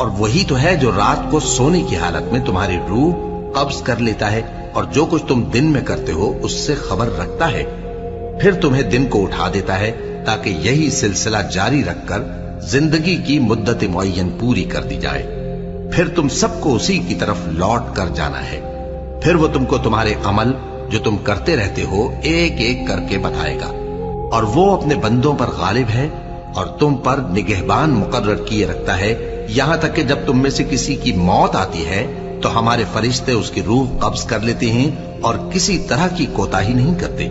और वही तो है जो रात को सोने की हालत में तुम्हारी रूह कब्ज कर लेता है और जो कुछ तुम दिन में करते हो उससे खबर रखता है, फिर तुम्हें दिन को उठा देता है ताकि यही सिलसिला जारी रखकर जिंदगी की मुद्दत मुअय्यन पूरी कर दी जाए। फिर तुम सबको उसी की तरफ लौट कर जाना है। फिर वो तुमको तुम्हारे अमल जो तुम करते रहते हो एक एक करके बताएगा, और वो अपने बंदों पर गालिब है और तुम पर निगहबान मुकर्रर किए रखता है, यहां तक कि जब तुम में से किसी की मौत आती है तो हमारे फरिश्ते उसकी रूह कब्ज कर लेते हैं और किसी तरह की कोताही नहीं करते।